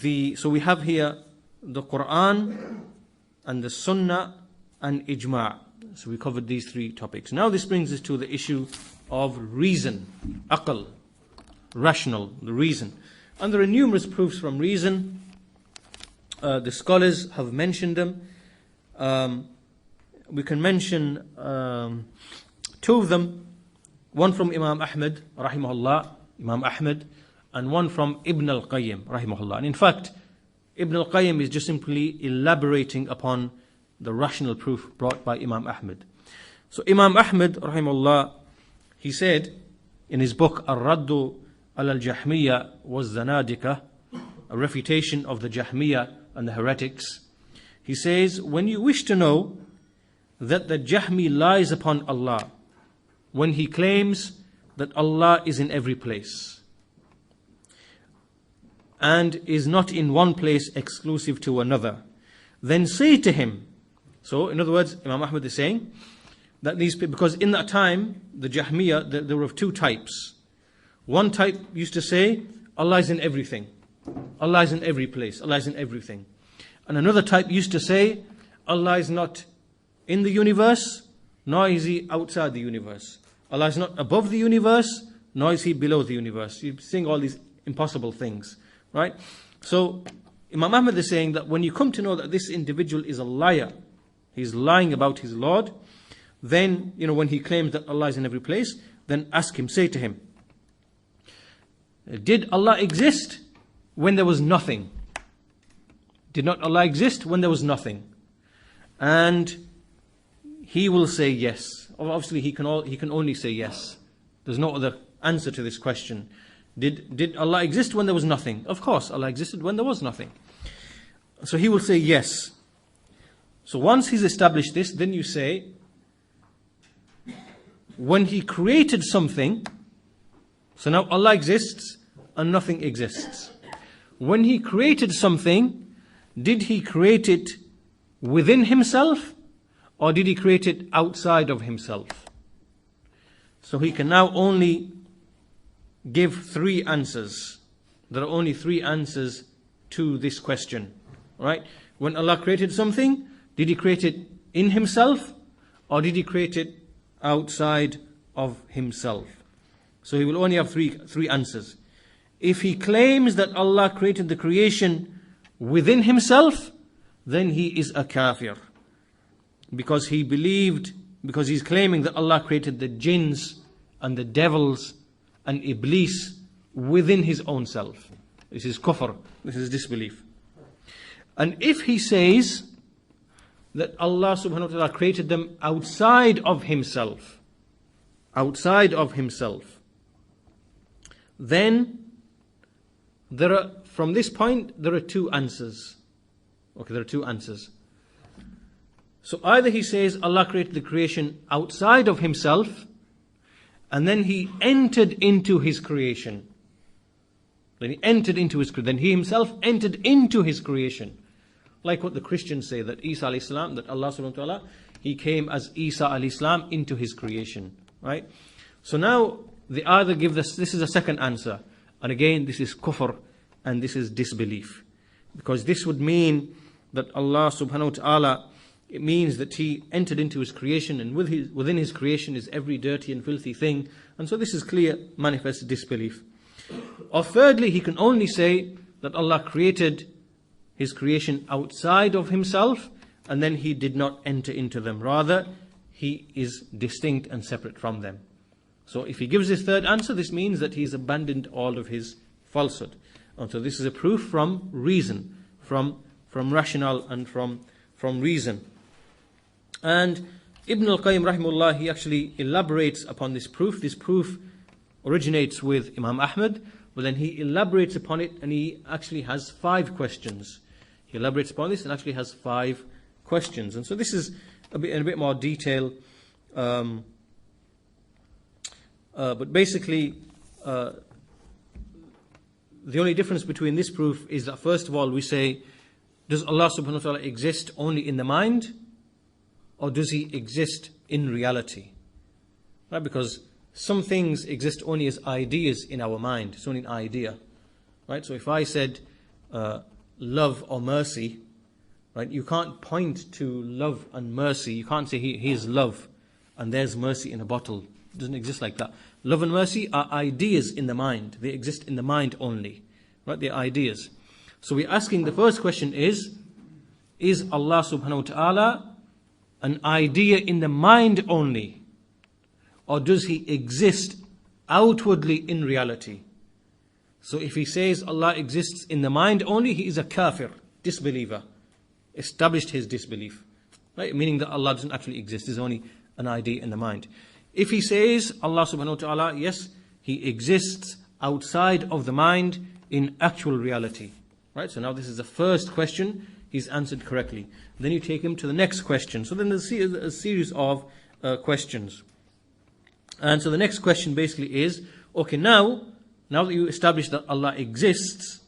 So we have here the Quran and the Sunnah and Ijma'. So we covered these three topics. Now this brings us to the issue of reason, aql, rational, the reason. And there are numerous proofs from reason. The scholars have mentioned them. We can mention two of them. One from Imam Ahmad, rahimahullah, Imam Ahmad, and one from Ibn al-Qayyim, rahimahullah. And in fact, Ibn al-Qayyim is just simply elaborating upon the rational proof brought by Imam Ahmad. So Imam Ahmad, rahimahullah, he said in his book, Ar-Raddu al-Jahmiyyah was Zanadika, a refutation of the Jahmiyyah and the heretics. He says, when you wish to know that the Jahmi lies upon Allah, when he claims that Allah is in every place and is not in one place exclusive to another, then say to him. So in other words, Imam Ahmad is saying that these people, because in that time the Jahmiyyah, there were of two types. One type used to say Allah is in everything, Allah is in every place, Allah is in everything. And another type used to say Allah is not in the universe, nor is he outside the universe. Allah is not above the universe, nor is he below the universe. You're saying all these impossible things, right? So Imam Ahmad is saying that when you come to know that this individual is a liar, he's lying about his Lord, then, when he claims that Allah is in every place, then ask him, say to him, did Allah exist when there was nothing? Did not Allah exist when there was nothing? And he will say yes. Obviously, he can only say yes. There's no other answer to this question. Did Allah exist when there was nothing? Of course, Allah existed when there was nothing. So he will say yes. So once he's established this, then you say, when he created something, so now Allah exists and nothing exists. When he created something, did he create it within himself or did he create it outside of himself? So he can now only give three answers. There are only three answers to this question. Right? When Allah created something, did he create it in himself or did he create it outside of himself? So he will only have three answers. If he claims that Allah created the creation within himself, then he is a kafir. Because he's claiming that Allah created the jinns and the devils and Iblis within his own self. This is kufr, this is disbelief. And if he says that Allah subhanahu wa ta'ala created them outside of himself, then from this point there are two answers. Okay, there are two answers. So either he says Allah created the creation outside of himself and then he entered into his creation. Then he himself entered into his creation. Like what the Christians say, that Isa alayhi salam, that Allah subhanahu wa ta'ala, he came as Isa alayhi salam into his creation. Right? So now they either give this is a second answer. And again, this is kufr and this is disbelief. Because this would mean that Allah subhanahu wa ta'ala, it means that he entered into his creation and within his creation is every dirty and filthy thing. And so this is clear, manifest disbelief. Or thirdly, he can only say that Allah created his creation outside of himself and then he did not enter into them. Rather, he is distinct and separate from them. So if he gives his third answer, this means that he's abandoned all of his falsehood. And so this is a proof from reason, from rationale and from reason. And Ibn al-Qayyim rahimahullah, he actually elaborates upon this proof. This proof originates with Imam Ahmad, but then he elaborates upon it and he actually has 5 questions. He elaborates upon this and actually has 5 questions. And so this is in a bit more detail. But basically, the only difference between this proof is that first of all we say, does Allah subhanahu wa ta'ala exist only in the mind? Or does he exist in reality? Right? Because some things exist only as ideas in our mind. It's only an idea. Right? So if I said love or mercy, right? You can't point to love and mercy. You can't say here's love and there's mercy in a bottle. It doesn't exist like that. Love and mercy are ideas in the mind. They exist in the mind only, right? They're ideas. So we're asking, the first question is Allah subhanahu wa ta'ala an idea in the mind only? Or does he exist outwardly in reality? So if he says Allah exists in the mind only, he is a kafir, disbeliever. Established his disbelief. Right? Meaning that Allah doesn't actually exist, there's only an idea in the mind. If he says Allah subhanahu wa ta'ala, yes, he exists outside of the mind in actual reality. Right? So now this is the first question, he's answered correctly. Then you take him to the next question. So then there's a series of questions. And so the next question basically is, okay, now that you establish that Allah exists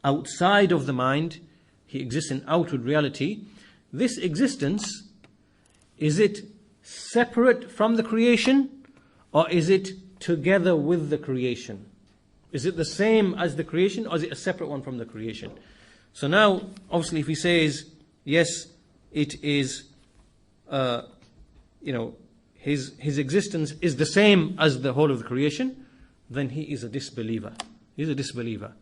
outside of the mind, he exists in outward reality, this existence, is it separate from the creation, or is it together with the creation? Is it the same as the creation, or is it a separate one from the creation? So now, obviously, if he says, yes, it is, his existence is the same as the whole of the creation, then he is a disbeliever. He's a disbeliever.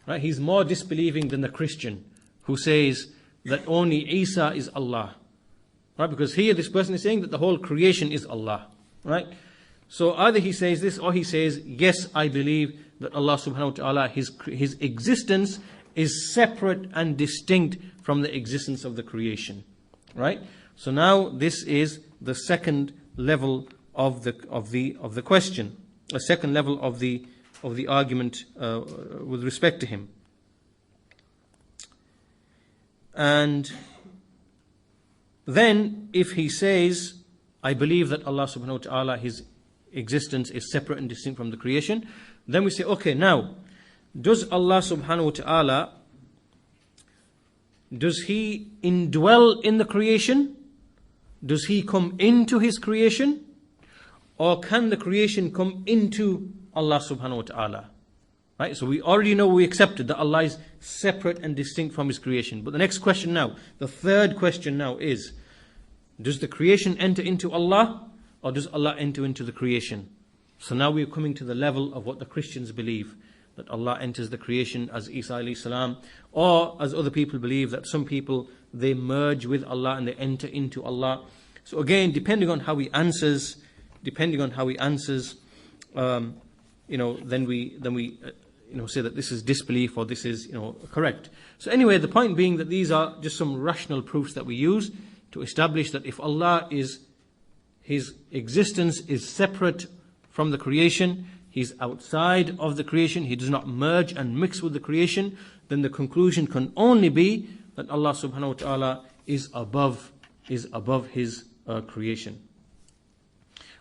Right? He's more disbelieving than the Christian who says that only Isa is Allah. Right? Because here this person is saying that the whole creation is Allah. Right? So either he says this, or he says, yes, I believe that Allah subhanahu wa ta'ala, his existence is separate and distinct from the existence of the creation. Right? So now this is the second level of the question, a second level of the argument with respect to him. And then if he says, I believe that Allah subhanahu wa ta'ala, his existence is separate and distinct from the creation, then we say, okay, now, does Allah subhanahu wa ta'ala, does he indwell in the creation? Does he come into his creation? Or can the creation come into Allah subhanahu wa ta'ala? Right? So we already know, we accepted that Allah is separate and distinct from his creation. But the next question now, the third question now is, does the creation enter into Allah, or does Allah enter into the creation? So now we're coming to the level of what the Christians believe, that Allah enters the creation as Isa alayhi salam, or as other people believe that some people, they merge with Allah and they enter into Allah. So again, depending on how he answers, then we say that this is disbelief or this is correct. So anyway, the point being that these are just some rational proofs that we use to establish that if Allah his existence is separate from the creation, he's outside of the creation, he does not merge and mix with the creation, then the conclusion can only be that Allah subhanahu wa ta'ala is above his creation.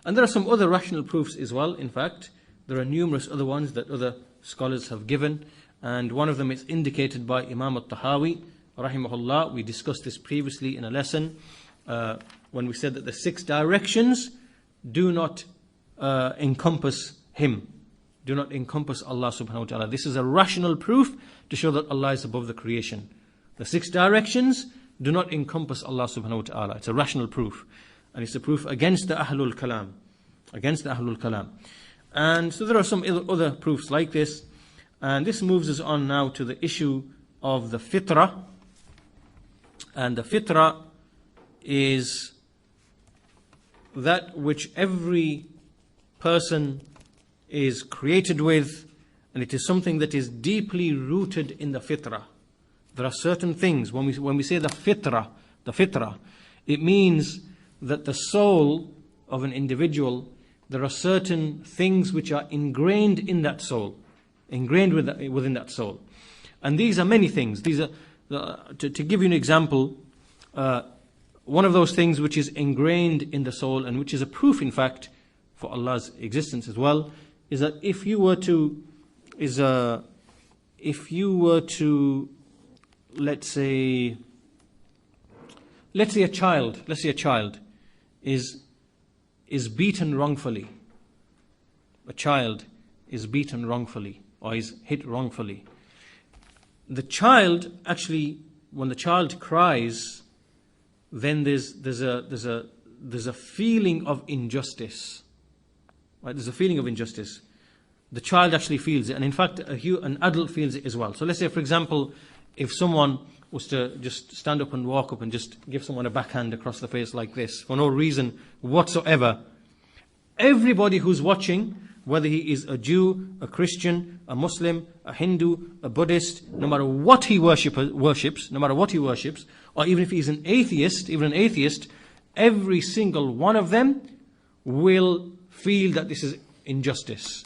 And there are some other rational proofs as well. In fact, there are numerous other ones that other scholars have given, and one of them is indicated by Imam al-Tahawi rahimahullah. We discussed this previously in a lesson when we said that the 6 directions do not encompass him, do not encompass Allah subhanahu wa ta'ala. This is a rational proof to show that Allah is above the creation. The 6 directions do not encompass Allah subhanahu wa ta'ala. It's a rational proof, and it's a proof against the Ahlul Kalam, And so there are some other proofs like this, and this moves us on now to the issue of the fitrah. And the fitrah is that which every person is created with, and it is something that is deeply rooted in the fitrah. There are certain things, when we say the fitrah, it means that the soul of an individual, there are certain things which are ingrained in that soul, within that soul. And these are many things. These are, to give you an example, one of those things which is ingrained in the soul, and which is a proof, in fact, for Allah's existence as well, is that if you were to, let's say a child is beaten wrongfully. A child is beaten wrongfully, or is hit wrongfully. the child actually, when the child cries, then there's a feeling of injustice. Right? There's a feeling of injustice. The child actually feels it, and in fact, an adult feels it as well. So let's say, for example, if someone was to just stand up and walk up and just give someone a backhand across the face like this, for no reason whatsoever, everybody who's watching, whether he is a Jew, a Christian, a Muslim, a Hindu, a Buddhist, no matter what he worships, or even if he's an atheist, every single one of them will feel that this is injustice.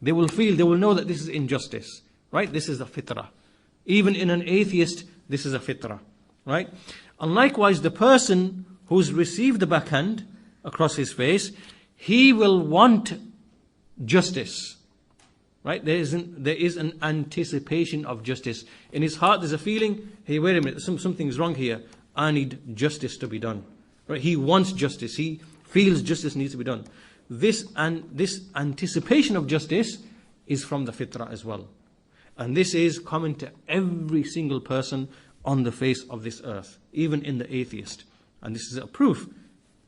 They will know that this is injustice, right? This is the fitrah. Even in an atheist, this is a fitrah, right? And likewise, the person who's received the backhand across his face, he will want justice, right? There is an anticipation of justice. In his heart, there's a feeling, hey, wait a minute, something's wrong here. I need justice to be done, right? He wants justice. He feels justice needs to be done. This anticipation of justice is from the fitrah as well. And this is common to every single person on the face of this earth, even in the atheist. And this is a proof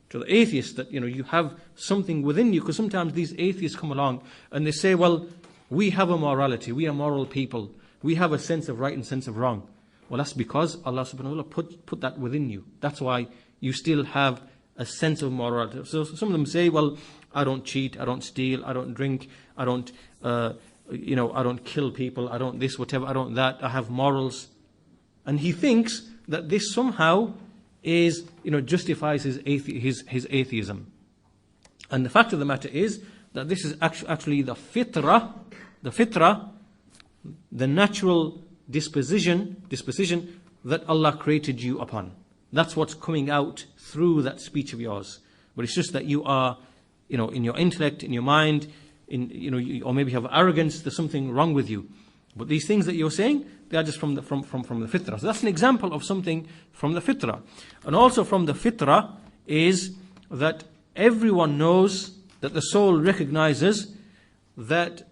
to the atheist that, you have something within you. Because sometimes these atheists come along and they say, well, we have a morality, we are moral people, we have a sense of right and sense of wrong. Well, that's because Allah subhanahu wa ta'ala put that within you. That's why you still have a sense of morality. So some of them say, well, I don't cheat, I don't steal, I don't drink, I don't I don't kill people, I don't this, whatever, I don't that, I have morals. And he thinks that this somehow is, justifies his atheism. And the fact of the matter is that this is actually the fitrah, the natural disposition that Allah created you upon. That's what's coming out through that speech of yours. But it's just that you are, in your intellect, in your mind, or maybe you have arrogance, there's something wrong with you. But these things that you're saying, they are just from the fitrah. So that's an example of something from the fitrah. And also from the fitrah is that everyone knows, that the soul recognizes that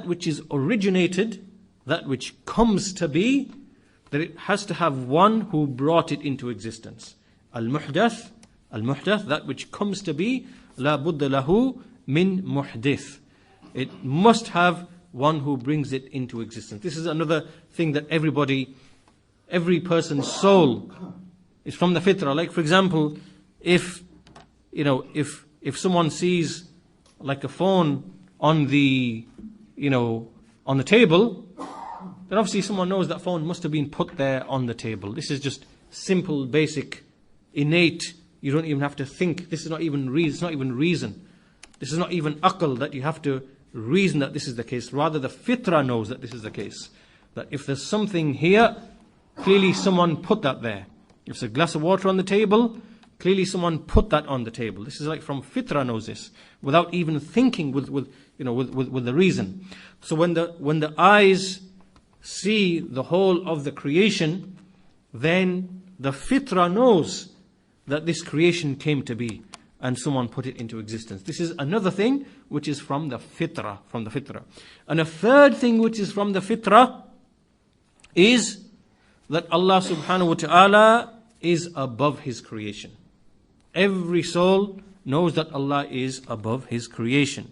which is originated, that which comes to be, that it has to have one who brought it into existence. Al-muhdath, that which comes to be, la budda lahu min muhdith. It must have one who brings it into existence. This is another thing that every person's soul is from the fitrah. Like, for example, if someone sees like a phone on the table, then obviously someone knows that phone must have been put there on the table. This is just simple, basic, innate. You don't even have to think. This is not even reason. It's not even reason. This is not even aql that you have to reason that this is the case. Rather, the fitrah knows that this is the case. That if there's something here, clearly someone put that there. If there's a glass of water on the table, clearly someone put that on the table. This is like from fitrah knows this, without even thinking with the reason. So when the eyes see the whole of the creation, then the fitrah knows that this creation came to be and someone put it into existence. This is another thing which is from the fitrah, And a third thing which is from the fitrah is that Allah subhanahu wa ta'ala is above His creation. Every soul knows that Allah is above His creation.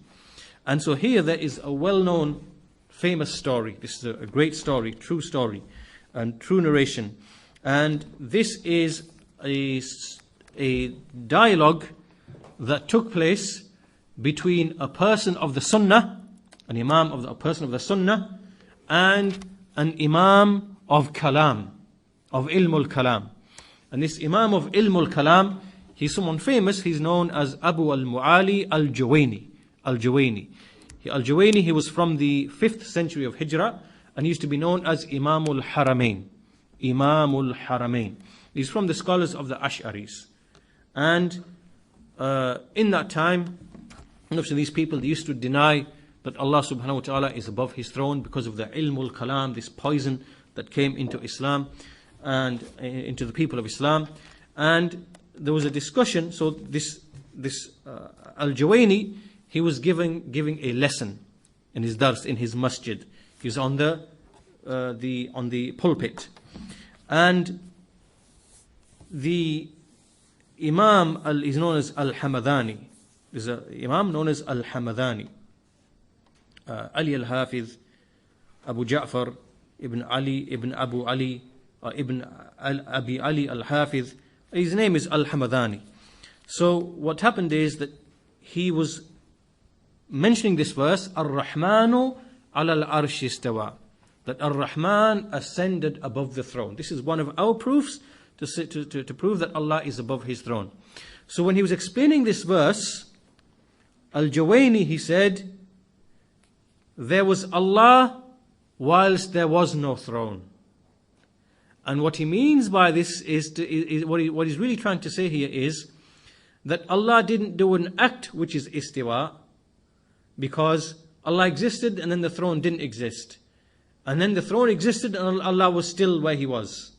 And so here there is a well-known, famous story. This is a great story, true story, and true narration. And this is a dialogue that took place between a person of the Sunnah, a person of the Sunnah, and an Imam of Kalam, of Ilmul Kalam. And this Imam of Ilmul Kalam, he's someone famous. He's known as Abu al-Mu'ali al-Juwayni. Al-Juwayni, he was from the 5th century of Hijrah, and he used to be known as Imamul Haramain. He's from the scholars of the Ash'aris. And in that time, these people, they used to deny that Allah subhanahu wa ta'ala is above His throne because of the ilmul kalam, this poison that came into Islam and into the people of Islam. And there was a discussion. So this Al-Juwayni, he was giving a lesson in his dars, in his masjid. He was on the the pulpit. And the Imam is known as Al-Hamadani. There's an Imam known as Al-Hamadani. Ali Al-Hafiz, Abu Ja'far, Ibn Ali, Ibn Abu Ali, Ibn Abi Ali Al-Hafiz. His name is Al-Hamadani. So what happened is that he was mentioning this verse, Ar-Rahmanu ala al-arsh istawa, that Ar-Rahman ascended above the throne. This is one of our proofs to prove that Allah is above His throne. So when he was explaining this verse, Al-Juwayni, he said, there was Allah whilst there was no throne. And what he means by this is what he's really trying to say here is that Allah didn't do an act which is istiwa, because Allah existed and then the throne didn't exist. And then the throne existed and Allah was still where He was.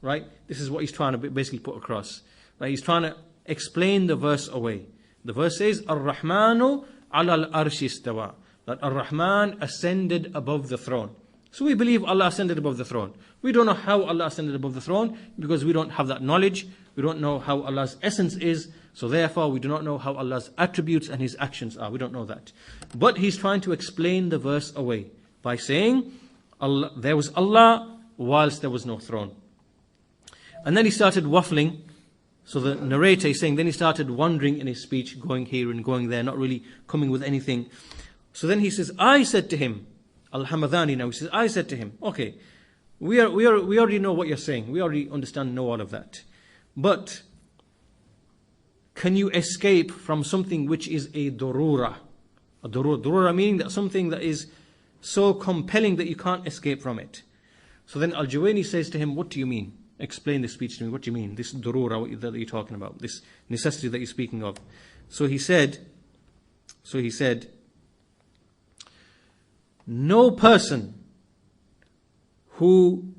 Right? This is what he's trying to basically put across. Right? He's trying to explain the verse away. The verse says, Ar-Rahmanu ala al-arsh istawa, that Ar-Rahman ascended above the throne. So we believe Allah ascended above the throne. We don't know how Allah ascended above the throne because we don't have that knowledge. We don't know how Allah's essence is. So therefore we do not know how Allah's attributes and His actions are. We don't know that. But he's trying to explain the verse away by saying, there was Allah whilst there was no throne. And then he started waffling. So the narrator is saying, then he started wandering in his speech, going here and going there, not really coming with anything. So then he says, I said to him, Al-Hamadani now, he says, I said to him, okay, we already know what you're saying. We already know all of that. But can you escape from something which is a durura? A durura meaning that something that is so compelling that you can't escape from it. So then Al-Juwayni says to him, what do you mean? Explain this speech to me. What do you mean? This durura that you're talking about, this necessity that you're speaking of. So he said, no person who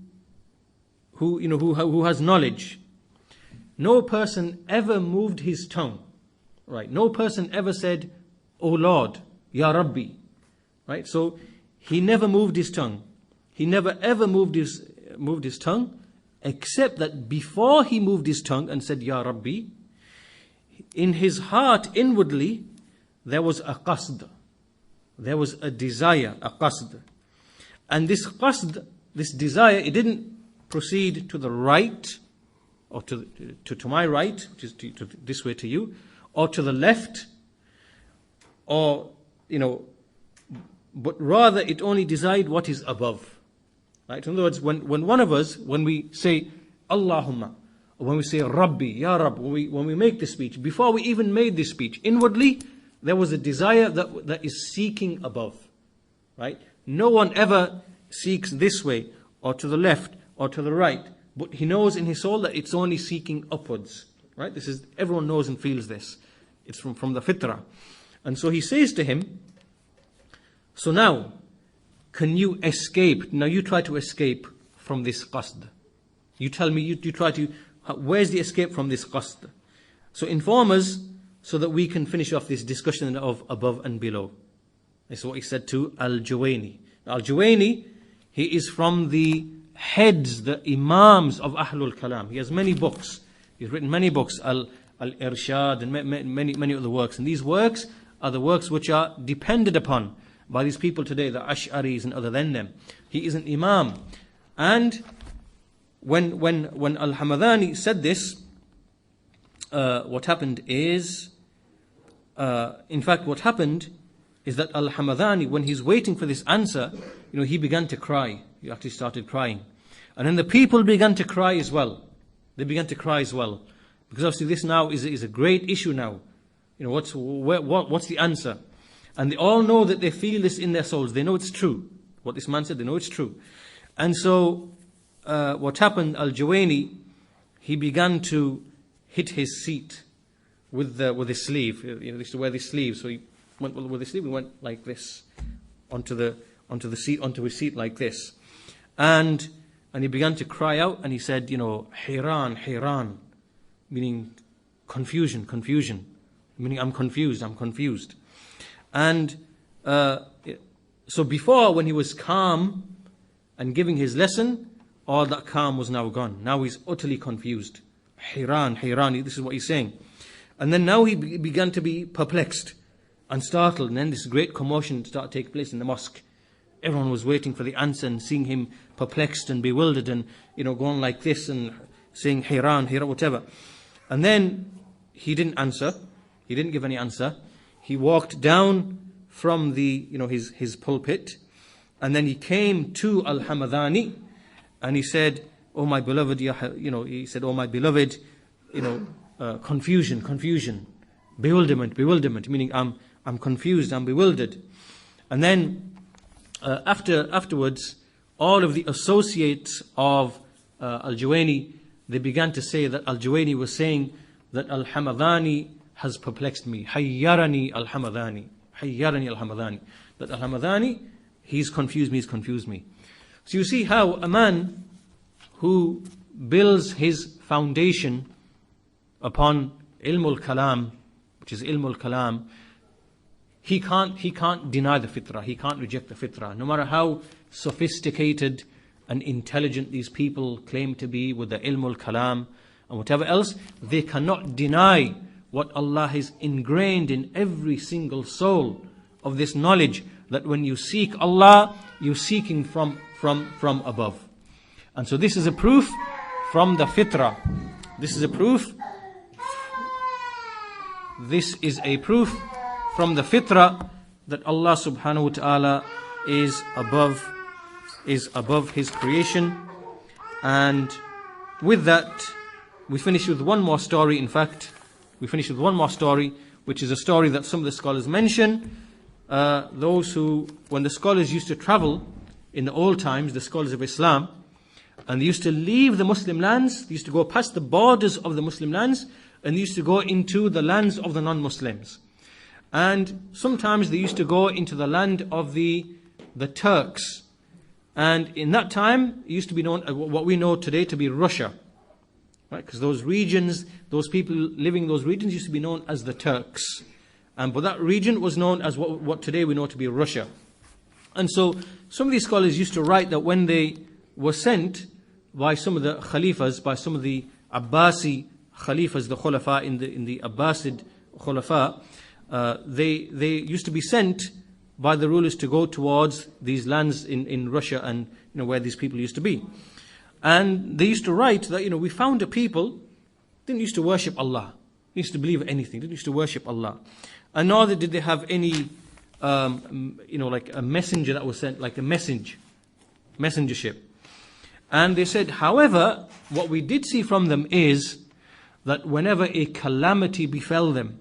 has knowledge, no person ever moved his tongue, right? No person ever said, "O Lord, Ya Rabbi," right? So he never moved his tongue. He never ever moved his tongue, except that before he moved his tongue and said, "Ya Rabbi," in his heart inwardly there was a qasd. There was a desire, a qasd. And this qasd, this desire, it didn't proceed to the right, or to my right, which is to this way to you, or to the left, or, but rather it only desired what is above. Right? In other words, when one of us, when we say Allahumma, or when we say Rabbi, Ya Rabb, when we make this speech, before we even made this speech, inwardly, there was a desire that is seeking above. Right? No one ever seeks this way, or to the left, or to the right. But he knows in his soul that it's only seeking upwards. Right? Everyone knows and feels this. It's from the fitrah. And so he says to him, so now, can you escape? Now you try to escape from this qasd. You tell me, you try to, where's the escape from this qasd? So inform us, so that we can finish off this discussion of above and below. This is what he said to Al-Juwayni. Al-Juwayni, he is from the heads, the imams of Ahlul Kalam. He has many books. He's written many books, Al-Irshad and many other works. And these works are the works which are depended upon by these people today, the Ash'aris and other than them. He is an imam. And when Al-Hamadani said this, what happened is, what happened is that Al-Hamadani, when he's waiting for this answer, he began to cry. He actually started crying. And then the people began to cry as well. They began to cry as well. Because obviously this now is a great issue now. What's the answer? And they all know that they feel this in their souls. They know it's true. What this man said, they know it's true. And so, what happened, Al-Juwayni, he began to hit his seat with his sleeve. He used to wear this sleeve, so he went with his sleeve. He went like this onto his seat like this, and he began to cry out, and he said, Hiran, meaning confusion, meaning I'm confused. And so before, when he was calm and giving his lesson, all that calm was now gone. Now he's utterly confused. Hayran, this is what he's saying. And then now he began to be perplexed and startled, and then this great commotion started to take place in the mosque. Everyone was waiting for the answer and seeing him perplexed and bewildered and, going like this and saying Hayran, whatever. And then he didn't answer. He didn't give any answer. He walked down from the, his pulpit, and then he came to Al-Hamadani, and he said, "Oh my beloved, he said, oh my beloved, confusion, bewilderment, meaning I'm confused, I'm bewildered." And then afterwards, all of the associates of Al-Juwayni, they began to say that Al-Juwayni was saying that Al-Hamadani has perplexed me. Hayyarani Al-Hamadani. That Al-Hamadani, he's confused me. So you see how a man who builds his foundation upon ilmul kalam, which is ilmul kalam, he can't deny the fitrah, he can't reject the fitrah. No matter how sophisticated and intelligent these people claim to be with the ilmul kalam and whatever else, they cannot deny what Allah has ingrained in every single soul of this knowledge, that when you seek Allah, you're seeking from above. And so this is a proof from the fitrah. This is a proof from the fitrah that Allah subhanahu wa ta'ala is above his creation. And with that, we finish with one more story. In fact, which is a story that some of the scholars mention. Those who, when the scholars used to travel in the old times, the scholars of Islam, and they used to leave the Muslim lands, they used to go past the borders of the Muslim lands, and they used to go into the lands of the non-Muslims. And sometimes they used to go into the land of the Turks. And in that time, it used to be known, what we know today to be Russia. Right? Because those regions, those people living in those regions used to be known as the Turks. But that region was known as what today we know to be Russia. And so some of these scholars used to write that when they were sent by some of the Khalifas, by some of the Abbasi Khalifas, the Khulafa in the Abbasid Khulafa, they used to be sent by the rulers to go towards these lands in Russia and where these people used to be. And they used to write that we found a people didn't used to worship Allah, used to believe anything, didn't used to worship Allah, and neither did they have any like a messenger that was sent, like a messengership. And they said, however, what we did see from them is that whenever a calamity befell them,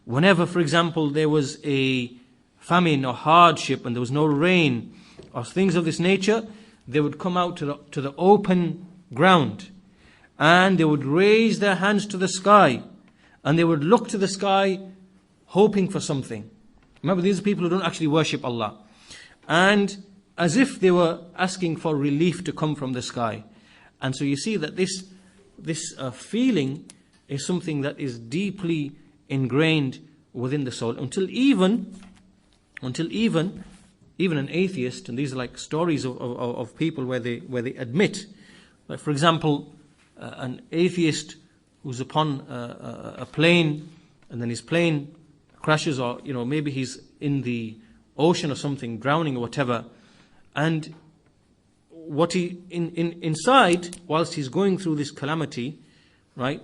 whenever, for example, there was a famine or hardship and there was no rain or things of this nature, they would come out to the open ground and they would raise their hands to the sky and they would look to the sky hoping for something. Remember, these are people who don't actually worship Allah. And as if they were asking for relief to come from the sky. And so you see that this feeling is something that is deeply ingrained within the soul, until even an atheist, and these are like stories of people where they admit, like for example, an atheist who's upon a plane, and then his plane crashes, or maybe he's in the ocean or something, drowning or whatever, and what he inside, whilst he's going through this calamity, right,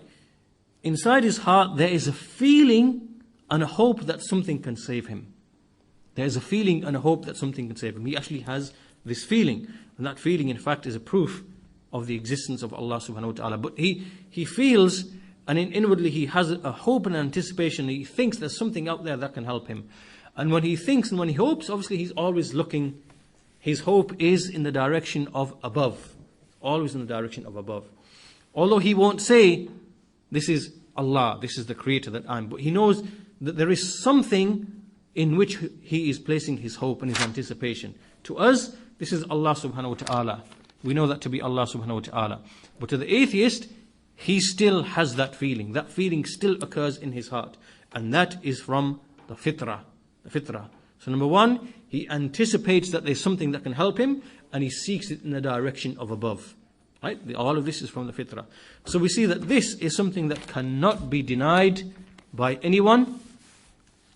inside his heart there is a feeling and a hope that something can save him. There is a feeling and a hope that something can save him. He actually has this feeling, and that feeling in fact is a proof of the existence of Allah subhanahu wa ta'ala. But he feels, and inwardly he has a hope and anticipation. He thinks there's something out there that can help him. And when he thinks and when he hopes, obviously he's always looking, his hope is in the direction of above. Always in the direction of above. Although he won't say, this is Allah, this is the creator that I'm, but he knows that there is something in which he is placing his hope and his anticipation. To us, this is Allah subhanahu wa ta'ala. We know that to be Allah subhanahu wa ta'ala. But to the atheist, he still has that feeling. That feeling still occurs in his heart. And that is from the fitrah. The fitrah. So number one, he anticipates that there's something that can help him. and he seeks it in the direction of above. Right? All of this is from the fitrah. So we see that this is something that cannot be denied by anyone.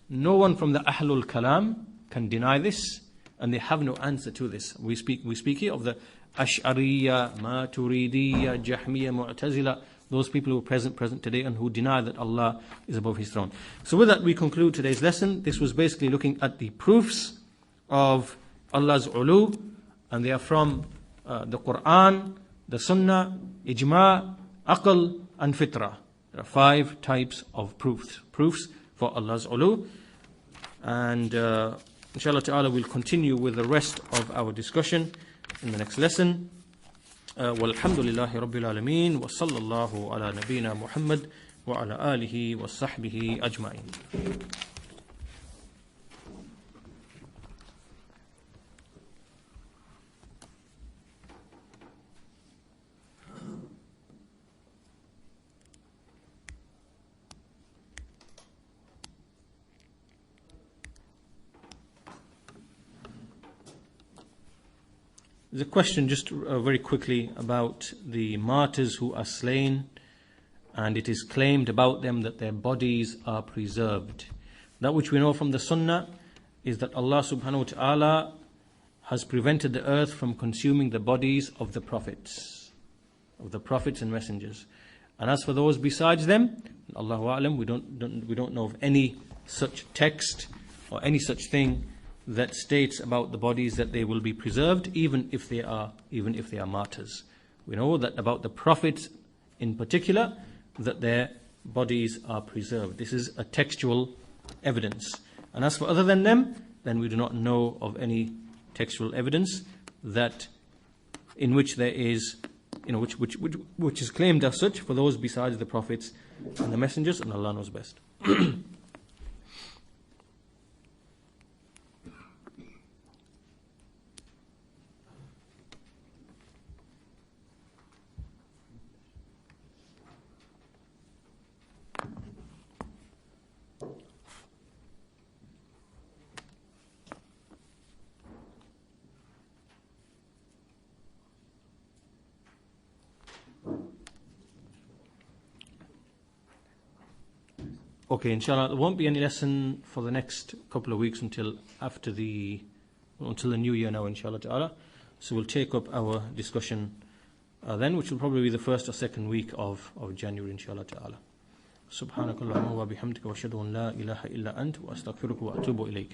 No one from the Ahlul Kalam can deny this, and they have no answer to this. We speak here of the Ash'ariyya, Maturidiyya, Jahmiyya, Mu'tazila, those people who are present today and who deny that Allah is above His throne. So with that we conclude today's lesson. This was basically looking at the proofs of Allah's ulu, and they are from the Quran, the Sunnah, Ijma', Aql and Fitrah. There are 5 types of proofs for Allah's ulu. And inshallah ta'ala we'll continue with the rest of our discussion in the next lesson. Walhamdulillahi Rabbil Alameen wa sallallahu ala nabiyyina Muhammad wa ala alihi wa sahbihi ajma'in. There's a question just very quickly about the martyrs who are slain, and it is claimed about them that their bodies are preserved. That which we know from the Sunnah is that Allah subhanahu wa ta'ala has prevented the earth from consuming the bodies of the prophets and messengers. And as for those besides them, Allahu A'lam, we don't know of any such text or any such thing that states about the bodies that they will be preserved, even if they are martyrs. We know that about the prophets in particular, that their bodies are preserved. This is a textual evidence. And as for other than them, then we do not know of any textual evidence that in which there is, which is claimed as such for those besides the prophets and the messengers, and Allah knows best. Okay, inshallah, there won't be any lesson for the next couple of weeks until the new year now, inshallah ta'ala. So we'll take up our discussion then, which will probably be the first or second week of January, inshallah ta'ala. Subhanakallahumma wa bihamdika wa ashhadu an la ilaha illa ant wa astaghfiruka wa atubu ilayk.